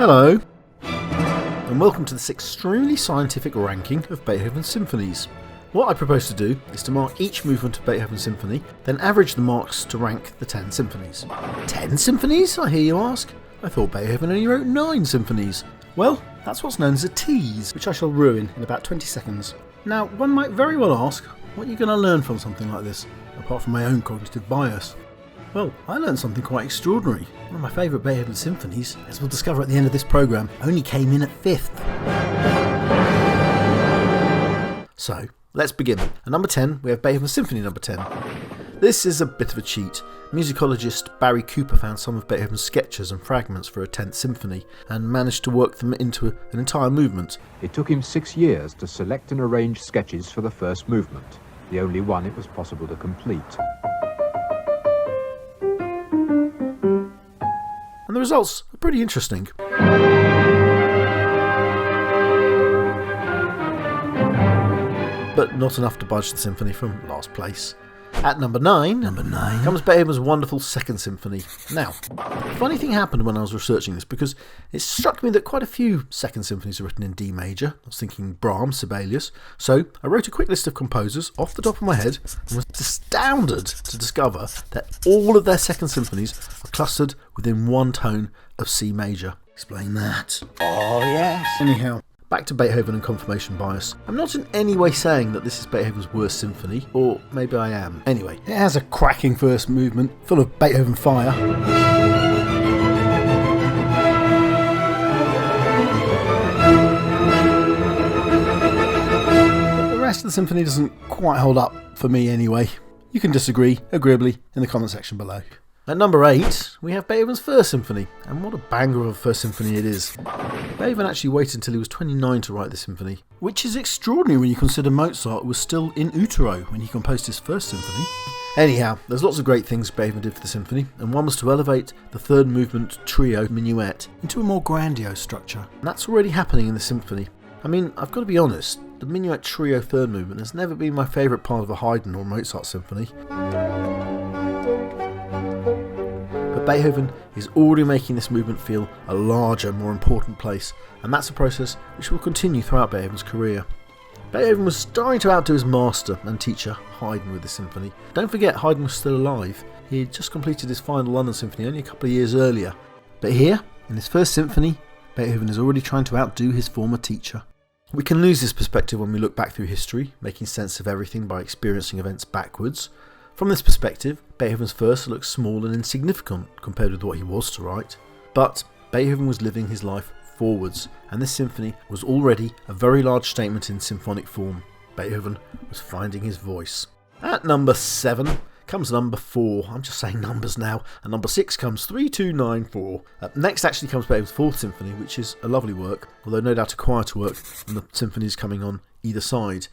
Hello, and welcome to this extremely scientific ranking of Beethoven's symphonies. What I propose to do is to mark each movement of Beethoven's symphony, then average the marks to rank the 10 symphonies. 10 symphonies, I hear you ask? I thought Beethoven only wrote 9 symphonies. Well, that's what's known as a tease, which I shall ruin in about 20 seconds. Now, one might very well ask, what are you going to learn from something like this, apart from my own cognitive bias? Well, I learned something quite extraordinary. One of my favourite Beethoven symphonies, as we'll discover at the end of this programme, only came in at 5th. So, let's begin. At number 10, we have Beethoven's Symphony No. 10. This is a bit of a cheat. Musicologist Barry Cooper found some of Beethoven's sketches and fragments for a 10th symphony and managed to work them into an entire movement. It took him 6 years to select and arrange sketches for the first movement, the only one it was possible to complete. And the results are pretty interesting. But not enough to budge the symphony from last place. At number 9 comes Beethoven's wonderful Second Symphony. Now, a funny thing happened when I was researching this, because it struck me that quite a few Second Symphonies are written in D major. I was thinking Brahms, Sibelius. So I wrote a quick list of composers off the top of my head and was astounded to discover that all of their Second Symphonies are clustered within one tone of C major. Explain that. Oh yes. Anyhow, back to Beethoven and confirmation bias. I'm not in any way saying that this is Beethoven's worst symphony, or maybe I am. Anyway, it has a cracking first movement, full of Beethoven fire. But the rest of the symphony doesn't quite hold up, for me anyway. You can disagree, agreeably, in the comment section below. At number 8, we have Beethoven's First Symphony, and what a banger of a first symphony it is. Beethoven actually waited until he was 29 to write the symphony, which is extraordinary when you consider Mozart was still in utero when he composed his first symphony. Anyhow, there's lots of great things Beethoven did for the symphony, and one was to elevate the third movement trio minuet into a more grandiose structure. And that's already happening in the symphony. I mean, I've got to be honest, the minuet trio third movement has never been my favourite part of a Haydn or Mozart symphony. But Beethoven is already making this movement feel a larger, more important place, and that's a process which will continue throughout Beethoven's career. Beethoven was starting to outdo his master and teacher, Haydn, with this symphony. Don't forget, Haydn was still alive. He had just completed his final London Symphony only a couple of years earlier. But here, in his first symphony, Beethoven is already trying to outdo his former teacher. We can lose this perspective when we look back through history, making sense of everything by experiencing events backwards. From this perspective, Beethoven's first looks small and insignificant compared with what he was to write. But Beethoven was living his life forwards, and this symphony was already a very large statement in symphonic form. Beethoven was finding his voice. At number 7 comes number 4. I'm just saying numbers now. At number 6 comes 3, 2, 9, 4. Next actually comes Beethoven's Fourth Symphony, which is a lovely work, although no doubt a quieter work than the symphonies coming on either side.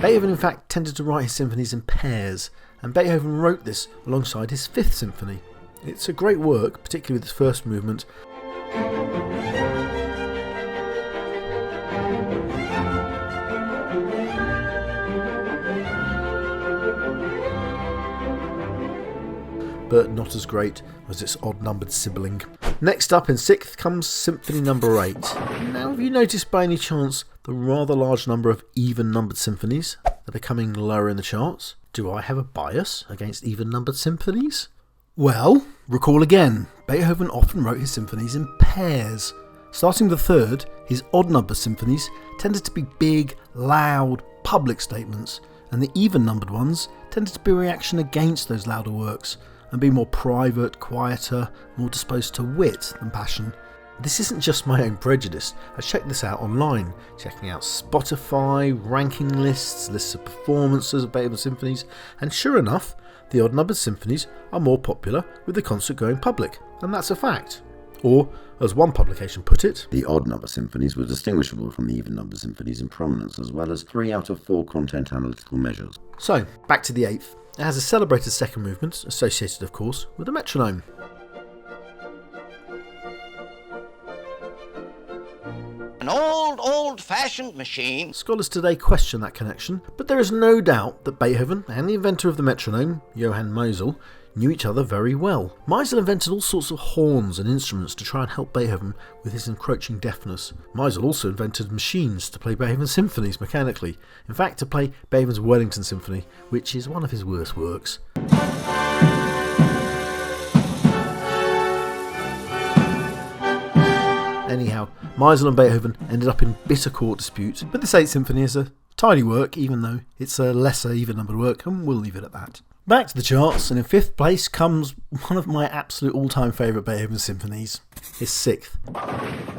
Beethoven in fact tended to write his symphonies in pairs, and Beethoven wrote this alongside his Fifth Symphony. It's a great work, particularly with its first movement. But not as great as its odd-numbered sibling. Next up in 6th comes Symphony No. 8. Now, have you noticed by any chance the rather large number of even-numbered symphonies that are coming lower in the charts? Do I have a bias against even-numbered symphonies? Well, recall again, Beethoven often wrote his symphonies in pairs. Starting with the third, his odd-numbered symphonies tended to be big, loud, public statements, and the even-numbered ones tended to be a reaction against those louder works, and be more private, quieter, more disposed to wit than passion. This isn't just my own prejudice. I checked this out online, checking out Spotify, ranking lists, lists of performances of Beethoven symphonies, and sure enough, the odd-numbered symphonies are more popular with the concert-going public, and that's a fact. Or, as one publication put it, The odd-number symphonies were distinguishable from the even-number symphonies in prominence, as well as 3 out of 4 content analytical measures. So, back to the 8th. It has a celebrated second movement, associated of course with a metronome. An old-fashioned machine. Scholars today question that connection, but there is no doubt that Beethoven and the inventor of the metronome, Johann Meisel, knew each other very well. Meisel invented all sorts of horns and instruments to try and help Beethoven with his encroaching deafness. Meisel also invented machines to play Beethoven's symphonies mechanically, in fact to play Beethoven's Wellington Symphony, which is one of his worst works. Anyhow, Meisel and Beethoven ended up in bitter court dispute, but this 8th Symphony is a tidy work, even though it's a lesser even-numbered work, and we'll leave it at that. Back to the charts, and in 5th place comes one of my absolute all-time favourite Beethoven symphonies, his 6th.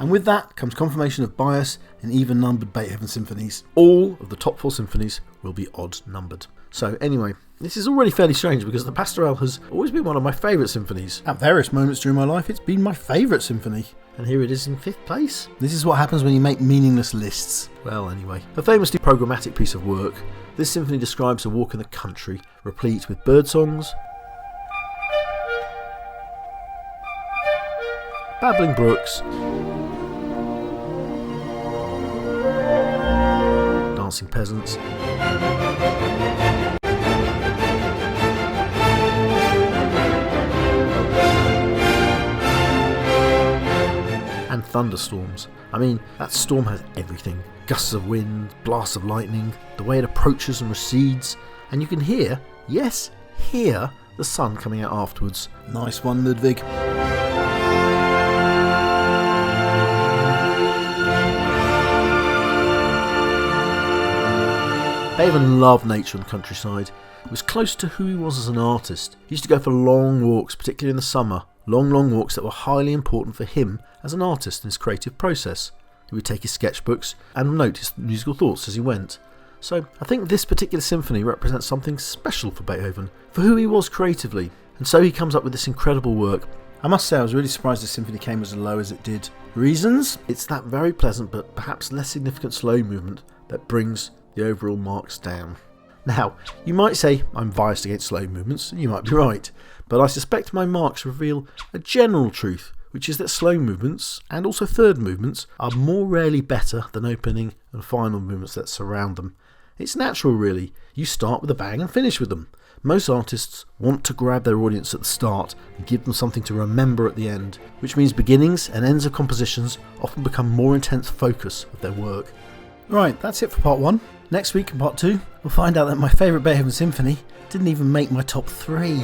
And with that comes confirmation of bias in even-numbered Beethoven symphonies. All of the top 4 symphonies will be odd-numbered. So anyway, this is already fairly strange because the Pastorale has always been one of my favourite symphonies. At various moments during my life, it's been my favourite symphony. And here it is in 5th place. This is what happens when you make meaningless lists. Well, anyway, a famously programmatic piece of work, this symphony describes a walk in the country, replete with birdsongs, babbling brooks, dancing peasants, and thunderstorms. I mean, that storm has everything. Gusts of wind, blasts of lightning, the way it approaches and recedes, and you can hear, yes, hear, the sun coming out afterwards. Nice one, Ludwig. Beethoven loved nature and the countryside. It was close to who he was as an artist. He used to go for long walks, particularly in the summer. Long walks that were highly important for him as an artist in his creative process. He would take his sketchbooks and note his musical thoughts as he went. So I think this particular symphony represents something special for Beethoven, for who he was creatively, and so he comes up with this incredible work. I must say I was really surprised this symphony came as low as it did. Reasons? It's that very pleasant but perhaps less significant slow movement that brings the overall marks down. Now, you might say I'm biased against slow movements, and you might be right, but I suspect my marks reveal a general truth, which is that slow movements, and also third movements, are more rarely better than opening and final movements that surround them. It's natural really, you start with a bang and finish with them. Most artists want to grab their audience at the start and give them something to remember at the end, which means beginnings and ends of compositions often become more intense focus of their work. Right, that's it for part 1. Next week in part 2, we'll find out that my favourite Beethoven symphony didn't even make my top 3.